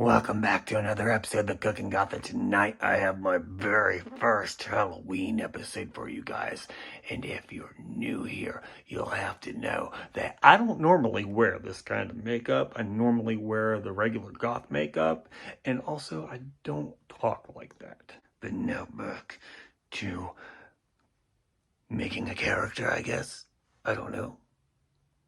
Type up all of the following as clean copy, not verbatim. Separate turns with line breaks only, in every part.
Welcome back to another episode of The Cooking Goth. Tonight I have my very first Halloween episode for you guys. And if you're new here, you'll have to know that I don't normally wear this kind of makeup. I normally wear the regular goth makeup. And also, I don't talk like that. The notebook to making a character, I guess. I don't know.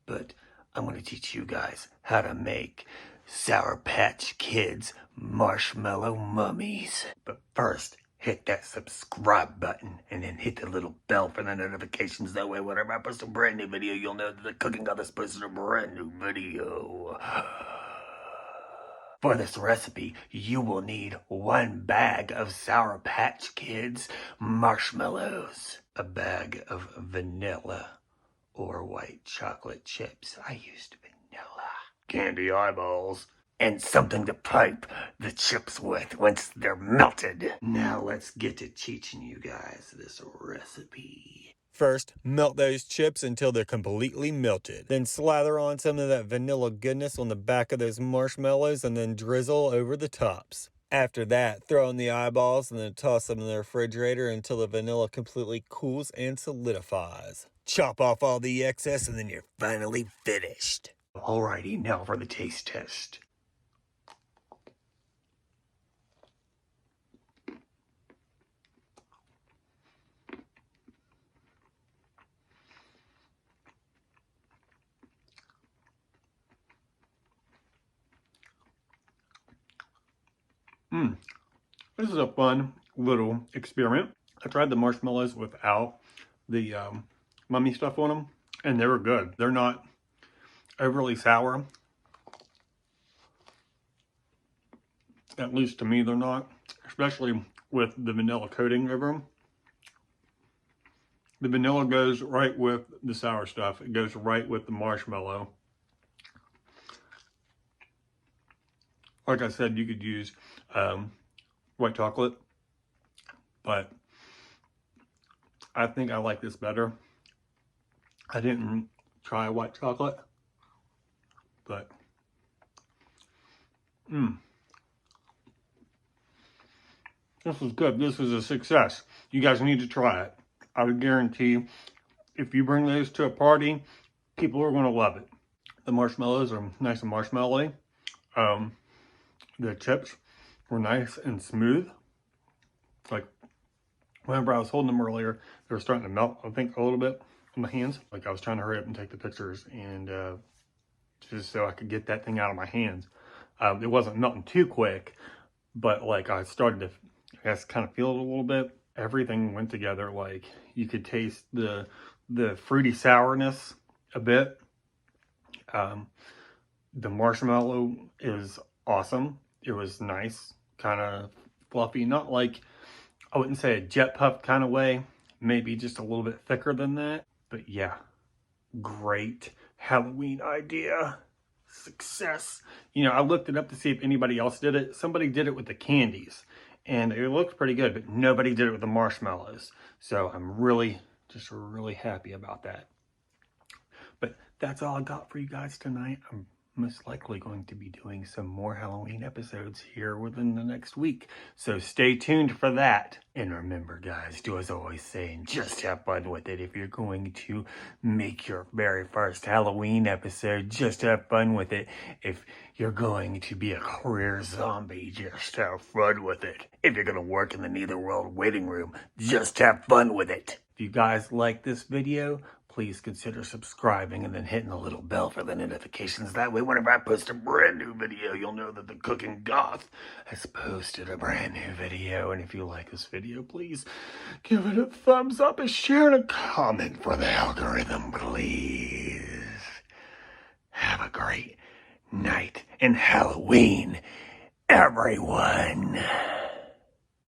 But I'm going to teach you guys how to make Sour Patch Kids Marshmallow Mummies. But first, hit that subscribe button and then hit the little bell for the notifications. That way, whenever I post a brand new video, you'll know that The Cooking Goth is posting a brand new video. For this recipe, you will need 1 bag of Sour Patch Kids marshmallows, a bag of vanilla or white chocolate chips. I used vanilla. Candy eyeballs. And something to pipe the chips with once they're melted. Now let's get to teaching you guys this recipe.
First, melt those chips until they're completely melted. Then slather on some of that vanilla goodness on the back of those marshmallows and then drizzle over the tops. After that, throw in the eyeballs and then toss them in the refrigerator until the vanilla completely cools and solidifies. Chop off all the excess and then you're finally finished.
Alrighty, now for the taste test. This is a fun little experiment. I tried the marshmallows without the mummy stuff on them, and they were good. They're not overly sour. At least to me, they're not. Especially with the vanilla coating over them. The vanilla goes right with the sour stuff. It goes right with the marshmallow. Like I said, you could use white chocolate, but I think I like this better. I didn't try white chocolate, but this was good. This was a success. You guys need to try it. I would guarantee if you bring those to a party, people are going to love it. The marshmallows are nice and marshmallowy. The chips were nice and smooth. Like, whenever I was holding them earlier, they were starting to melt, I think, a little bit on my hands. Like, I was trying to hurry up and take the pictures and just so I could get that thing out of my hands. It wasn't melting too quick, but like I started to, I guess, kind of feel it a little bit. Everything went together. Like, you could taste the fruity sourness a bit. The marshmallow is awesome. It was nice, kind of fluffy, not like, I wouldn't say a jet puff kind of way, maybe just a little bit thicker than that. But yeah, great Halloween idea. Success. You know, I looked it up to see if anybody else did it. Somebody did it with the candies and it looked pretty good, but nobody did it with the marshmallows. So I'm really happy about that. But that's all I got for you guys tonight. I'm most likely going to be doing some more Halloween episodes here within the next week. So stay tuned for that. And remember, guys, do as I always say, and just have fun with it. If you're going to make your very first Halloween episode, just have fun with it. If you're going to be a career zombie, just have fun with it. If you're going to work in the Netherworld waiting room, just have fun with it. If you guys like this video, please consider subscribing and then hitting the little bell for the notifications. That way, whenever I post a brand new video, you'll know that The Cooking Goth has posted a brand new video. And if you like this video, please give it a thumbs up, a share, and a comment for the algorithm, please. Have a great night and Halloween, everyone.